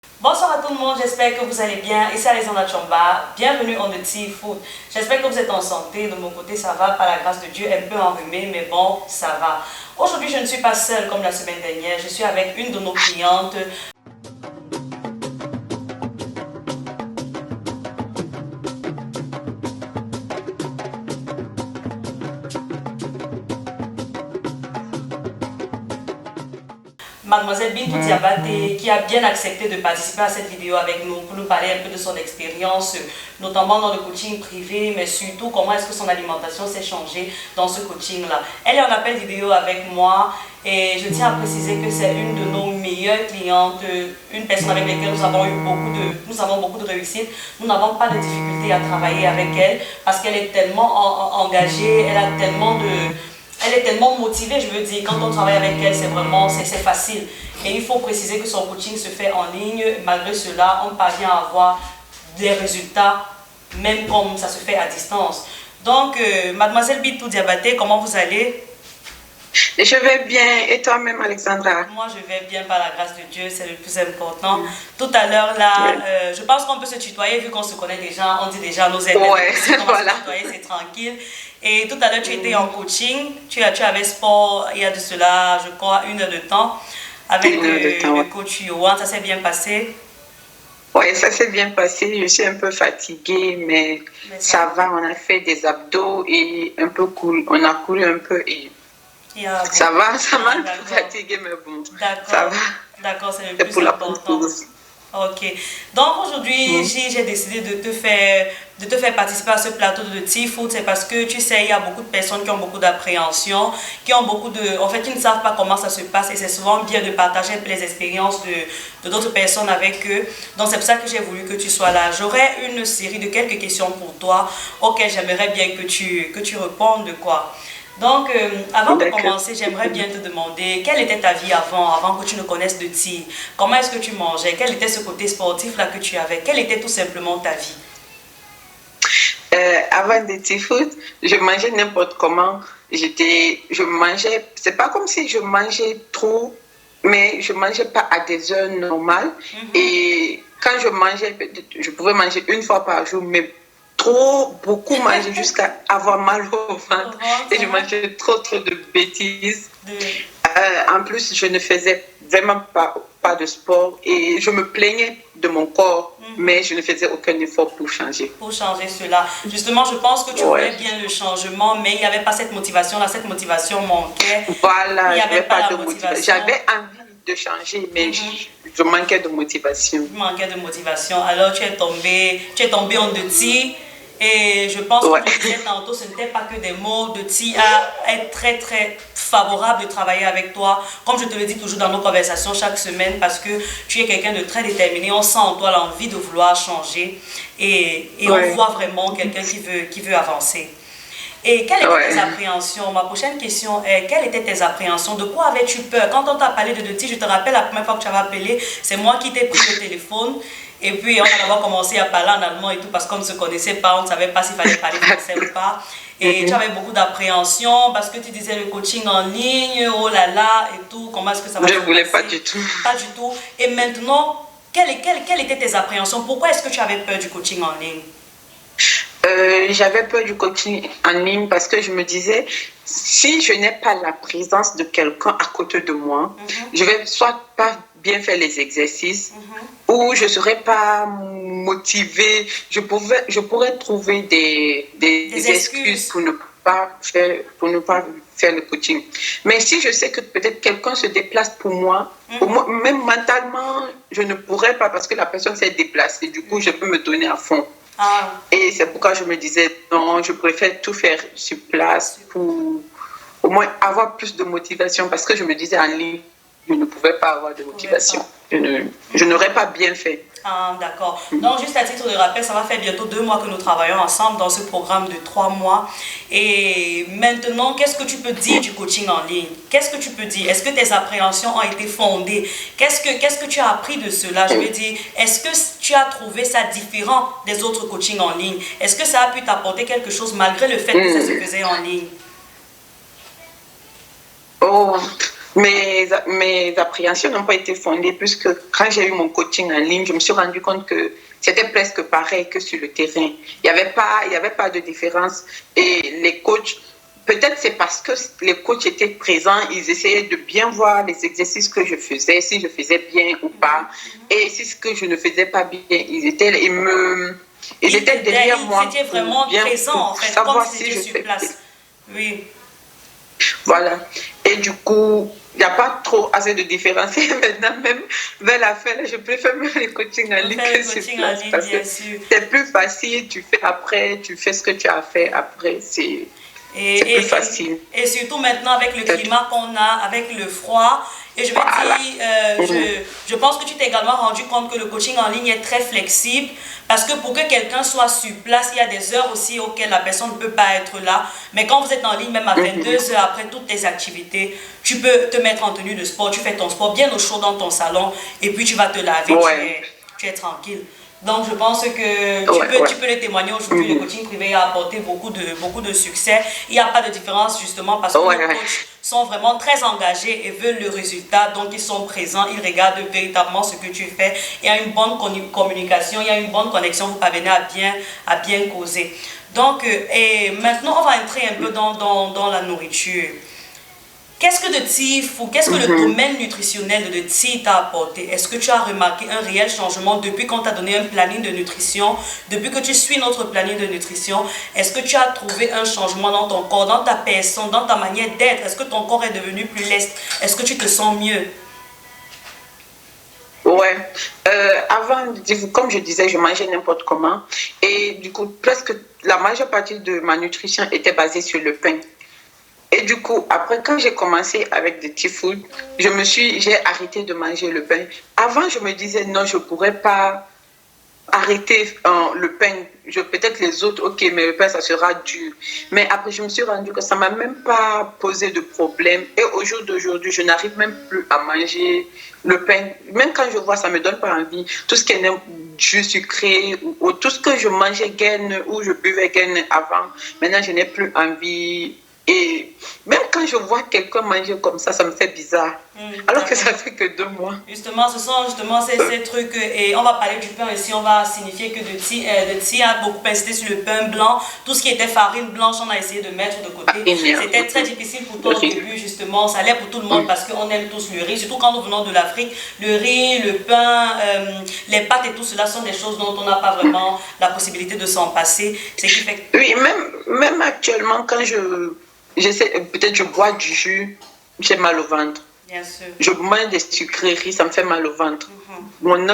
Bonsoir à tout le monde, j'espère que vous allez bien. Ici Alexandra Chomba, bienvenue on the Tea Food. J'espère que vous êtes en santé, de mon côté ça va, par la grâce de Dieu, un peu enrhumé, mais bon, ça va. Aujourd'hui je ne suis pas seule comme la semaine dernière, je suis avec une de nos clientes. Mademoiselle Bintou Diabaté, qui a bien accepté de participer à cette vidéo avec nous pour nous parler un peu de son expérience, notamment dans le coaching privé, mais surtout comment est-ce que son alimentation s'est changée dans ce coaching-là. Elle est en appel vidéo avec moi et je tiens à préciser que c'est une de nos meilleures clientes, une personne avec laquelle nous avons beaucoup de réussite. Nous n'avons pas de difficulté à travailler avec elle parce qu'elle est tellement engagée, elle est tellement motivée, je veux dire, quand on travaille avec elle, c'est facile. Et il faut préciser que son coaching se fait en ligne. Malgré cela, on parvient à avoir des résultats, même comme ça se fait à distance. Donc, Mademoiselle Bintou Diabaté, comment vous allez? Je vais bien. Et toi-même, Alexandra? Moi, je vais bien par la grâce de Dieu, c'est le plus important. Tout à l'heure, là, je pense qu'on peut se tutoyer vu qu'on se connaît déjà. On dit déjà nos aides. Ouais, voilà. Se tutoyer, c'est tranquille. Et tout à l'heure, tu étais en coaching. Tu avais sport il y a de cela, je crois, 1 heure de temps avec le coach Yohan. Ça s'est bien passé? Oui, ça s'est bien passé. Je suis un peu fatiguée, mais ça va. On a fait des abdos et un peu cool. On a couru un peu et ça va. Ça m'a un peu fatiguée, mais bon, ça va. D'accord, c'est le plus important. Ok. Donc aujourd'hui, j'ai décidé de te faire participer à ce plateau de Tea Food. C'est parce que tu sais, il y a beaucoup de personnes qui ont beaucoup d'appréhension, en fait, qui ne savent pas comment ça se passe et c'est souvent bien de partager les expériences de d'autres personnes avec eux. Donc c'est pour ça que j'ai voulu que tu sois là. J'aurai une série de quelques questions pour toi auxquelles j'aimerais bien que tu répondes, quoi. Donc, avant de commencer, j'aimerais bien te demander quelle était ta vie avant que tu ne connaisses de tir. Comment est-ce que tu mangeais? Quel était ce côté sportif-là que tu avais? Quelle était tout simplement ta vie? Avant de tea food, je mangeais n'importe comment. Je mangeais, c'est pas comme si je mangeais trop, mais je mangeais pas à des heures normales. Et quand je mangeais, je pouvais manger 1 fois par jour, mais beaucoup manger jusqu'à avoir mal au ventre. Et je mangeais trop de bêtises. En plus, je ne faisais vraiment pas de sport et je me plaignais de mon corps, mais je ne faisais aucun effort pour changer. Pour changer cela. Justement, je pense que tu voulais bien le changement, mais il n'y avait pas cette motivation-là. Cette motivation manquait. Voilà, il n'y avait pas de motivation. J'avais envie de changer, mais je manquais de motivation. Tu manquais de motivation. Alors, tu es tombé en deux. Et je pense que tu disais tantôt, ce n'était pas que des mots de Tia est très très favorable de travailler avec toi. Comme je te le dis toujours dans nos conversations chaque semaine, parce que tu es quelqu'un de très déterminé. On sent en toi l'envie de vouloir changer et on voit vraiment quelqu'un qui veut avancer. Et quelles étaient tes appréhensions? Ma prochaine question est, quelles étaient tes appréhensions? De quoi avais-tu peur? Quand on t'a parlé de Tia, je te rappelle la première fois que tu avais appelé, c'est moi qui t'ai pris le téléphone. Et puis, on a d'abord commencé à parler en allemand et tout parce qu'on ne se connaissait pas, on ne savait pas s'il fallait parler français ou pas. Et tu avais beaucoup d'appréhension parce que tu disais le coaching en ligne, oh là là, et tout, comment est-ce que ça va se passer? Je ne voulais pas du tout. Pas du tout. Et maintenant, quelles étaient tes appréhensions? Pourquoi est-ce que tu avais peur du coaching en ligne? J'avais peur du coaching en ligne parce que je me disais, si je n'ai pas la présence de quelqu'un à côté de moi, je vais soit pas bien faire les exercices ou je ne serais pas motivée. Je pourrais trouver des excuses pour ne pas faire le coaching. Mais si je sais que peut-être quelqu'un se déplace pour moi, même mentalement, je ne pourrais pas parce que la personne s'est déplacée. Du coup, je peux me donner à fond. Et c'est pourquoi je me disais, non, je préfère tout faire sur place pour au moins avoir plus de motivation parce que je me disais en ligne, je ne pouvais pas avoir de motivation. Je n'aurais pas bien fait. Ah, d'accord. Donc, juste à titre de rappel, ça va faire bientôt 2 mois que nous travaillons ensemble dans ce programme de 3 mois. Et maintenant, qu'est-ce que tu peux dire du coaching en ligne? Qu'est-ce que tu peux dire? Est-ce que tes appréhensions ont été fondées? Qu'est-ce que tu as appris de cela? Je veux dire, est-ce que tu as trouvé ça différent des autres coachings en ligne? Est-ce que ça a pu t'apporter quelque chose malgré le fait que ça se faisait en ligne? Oh, mes appréhensions n'ont pas été fondées puisque quand j'ai eu mon coaching en ligne, je me suis rendu compte que c'était presque pareil que sur le terrain. Il y avait pas de différence. Et les coachs, peut-être c'est parce que les coachs étaient présents, ils essayaient de bien voir les exercices que je faisais, si je faisais bien ou pas. Et si ce que je ne faisais pas bien, ils étaient derrière moi. Ils étaient vraiment présents, en fait, comme si c'était sur place. Oui. Voilà. Et du coup, il n'y a pas trop assez de différence. Et maintenant, même vers la fin, je préfère même les coachings en ligne que sur place. Parce que c'est plus facile, tu fais après, tu fais ce que tu as fait après, c'est plus facile. Et surtout maintenant avec le climat qu'on a, avec le froid. Et je vais dire, je pense que tu t'es également rendu compte que le coaching en ligne est très flexible parce que pour que quelqu'un soit sur place, il y a des heures aussi auxquelles la personne ne peut pas être là. Mais quand vous êtes en ligne, même à 22 heures après toutes tes activités, tu peux te mettre en tenue de sport, tu fais ton sport bien au chaud dans ton salon et puis tu vas te laver, tu es tranquille. Donc, je pense que tu peux le témoigner aujourd'hui. Le coaching privé a apporté beaucoup de succès. Il n'y a pas de différence justement parce que les coachs sont vraiment très engagés et veulent le résultat. Donc, ils sont présents, ils regardent véritablement ce que tu fais. Il y a une bonne communication, il y a une bonne connexion. Vous parvenez à bien causer. Donc, et maintenant, on va entrer un peu dans la nourriture. Qu'est-ce que de TIF ou qu'est-ce que le domaine nutritionnel de TIF t'a apporté? Est-ce que tu as remarqué un réel changement depuis qu'on t'a donné un planning de nutrition, depuis que tu suis notre planning de nutrition? Est-ce que tu as trouvé un changement dans ton corps, dans ta personne, dans ta manière d'être? Est-ce que ton corps est devenu plus leste? Est-ce que tu te sens mieux? Ouais. Avant, comme je disais, je mangeais n'importe comment. Et du coup, presque la majeure partie de ma nutrition était basée sur le pain. Et du coup, après, quand j'ai commencé avec des T-food, j'ai arrêté de manger le pain. Avant, je me disais, non, je ne pourrais pas arrêter le pain. Peut-être les autres, ok, mais le pain, ça sera dur. Mais après, je me suis rendu que ça ne m'a même pas posé de problème. Et au jour d'aujourd'hui, je n'arrive même plus à manger le pain. Même quand je vois, ça ne me donne pas envie. Tout ce qui est jus sucré, ou tout ce que je mangeais gaine, ou je buvais gaine avant, maintenant, je n'ai plus envie. Et même quand je vois quelqu'un manger comme ça me fait bizarre. Alors que ça fait que 2 mois. Justement, ce sont justement ces trucs. Et on va parler du pain ici. On va signifier que de Ti a beaucoup insisté sur le pain blanc. Tout ce qui était farine blanche, on a essayé de mettre de côté. C'était très difficile pour toi au début, justement. Ça allait pour tout le monde parce qu'on aime tous le riz. Surtout quand nous venons de l'Afrique. Le riz, le pain, les pâtes et tout cela sont des choses dont on n'a pas vraiment la possibilité de s'en passer. C'est qui fait... Oui, même actuellement, quand peut-être je bois du jus, j'ai mal au ventre. Bien sûr. Je mange des sucreries, ça me fait mal au ventre. Mon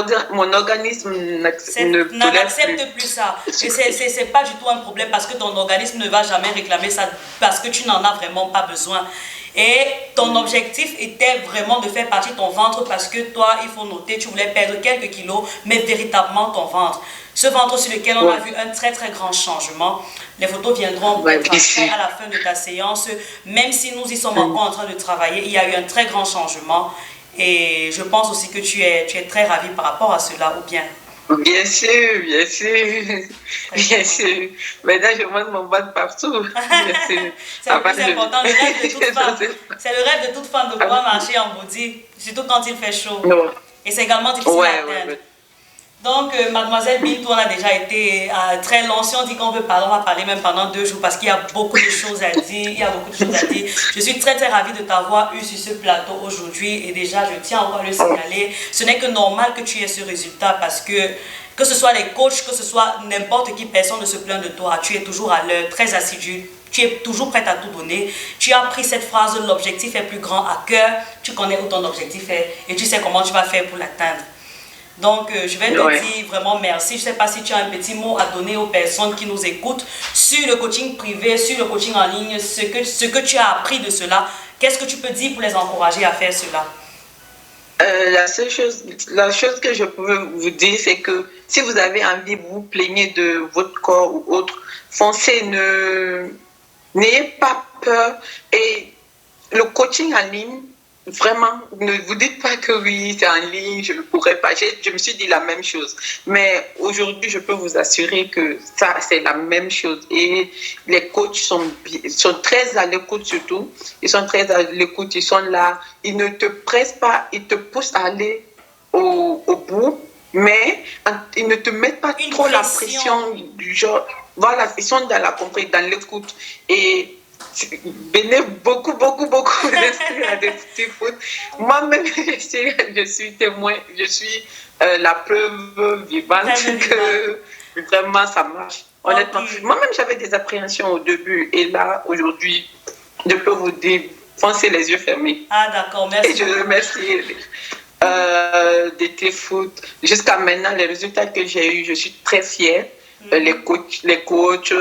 organisme n'accepte plus ça. Et c'est pas du tout un problème parce que ton organisme ne va jamais réclamer ça parce que tu n'en as vraiment pas besoin. Et ton objectif était vraiment de faire partir ton ventre parce que toi, il faut noter, tu voulais perdre quelques kilos, mais véritablement ton ventre. Ce ventre sur lequel on a vu un très très grand changement. Les photos viendront à la fin de ta séance. Même si nous y sommes encore en train de travailler, il y a eu un très grand changement. Et je pense aussi que tu es très ravie par rapport à cela, ou bien? Bien sûr, bien sûr. Bien sûr. Maintenant, je monte mon ventre partout. C'est le plus important, le rêve de toute femme. C'est le rêve de toute femme de pouvoir marcher en body, surtout quand il fait chaud. Et c'est également difficile à atteindre. Donc, mademoiselle Bintou, on a déjà été très long. Si on dit qu'on veut parler, on va parler même pendant 2 jours parce qu'il y a beaucoup de choses à dire. Je suis très très ravie de t'avoir eu sur ce plateau aujourd'hui. Et déjà, je tiens encore à le signaler. Ce n'est que normal que tu aies ce résultat parce que ce soit les coachs, que ce soit n'importe qui, personne ne se plaint de toi. Tu es toujours à l'heure, très assidu. Tu es toujours prête à tout donner. Tu as pris cette phrase, l'objectif est plus grand à cœur. Tu connais où ton objectif est et tu sais comment tu vas faire pour l'atteindre. Donc, je vais te dire vraiment merci. Je ne sais pas si tu as un petit mot à donner aux personnes qui nous écoutent sur le coaching privé, sur le coaching en ligne, ce que tu as appris de cela. Qu'est-ce que tu peux dire pour les encourager à faire cela? La chose que je peux vous dire, c'est que si vous avez envie, vous vous plaignez de votre corps ou autre, foncez, n'ayez pas peur. Et le coaching en ligne, vraiment, ne vous dites pas que oui, c'est en ligne, je ne pourrais pas. Je me suis dit la même chose. Mais aujourd'hui, je peux vous assurer que ça, c'est la même chose. Et les coachs sont très à l'écoute surtout. Ils sont très à l'écoute, ils sont là. Ils ne te pressent pas, ils te poussent à aller au bout. Mais ils ne te mettent pas trop la pression du genre. Voilà, ils sont dans la compréhension, dans l'écoute. Et venez beaucoup, beaucoup, beaucoup d'inscrire à des petits foot. Moi-même, je suis témoin, je suis la preuve vivante que vraiment ça marche. Honnêtement, moi-même j'avais des appréhensions au début et là, aujourd'hui, je peux vous dire, foncez les yeux fermés. Ah d'accord, merci. Et je remercie d'été foot. Jusqu'à maintenant, les résultats que j'ai eus, je suis très fière. Les coachs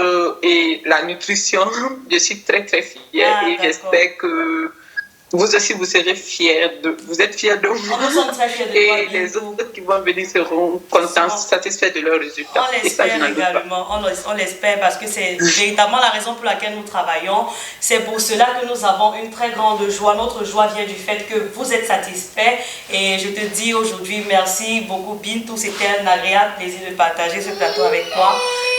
et la nutrition, je suis très très fière et j'espère que vous aussi vous serez fiers vous êtes fiers de moi. Nous sommes très fiers de et toi, les autres qui vont venir seront contents, satisfaits de leurs résultats. On l'espère également, on l'espère parce que c'est véritablement la raison pour laquelle nous travaillons. C'est pour cela que nous avons une très grande joie. Notre joie vient du fait que vous êtes satisfaits. Et je te dis aujourd'hui merci beaucoup Bintou. C'était un agréable plaisir de partager ce plateau avec toi.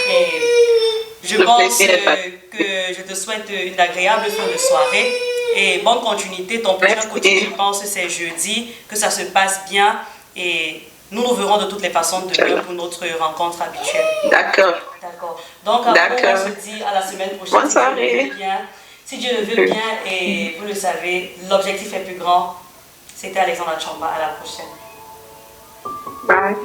Et je pense que je te souhaite une agréable fin de soirée. Et bonne continuité. Ton prochain coaching, je pense, c'est jeudi. Que ça se passe bien. Et nous nous verrons de toutes les façons demain pour notre rencontre habituelle. D'accord. D'accord. Donc, après, on se dit à la semaine prochaine. Bonne soirée. Si Dieu le veut bien, et vous le savez, l'objectif est plus grand. C'était Alexandra Chamba. À la prochaine. Bye.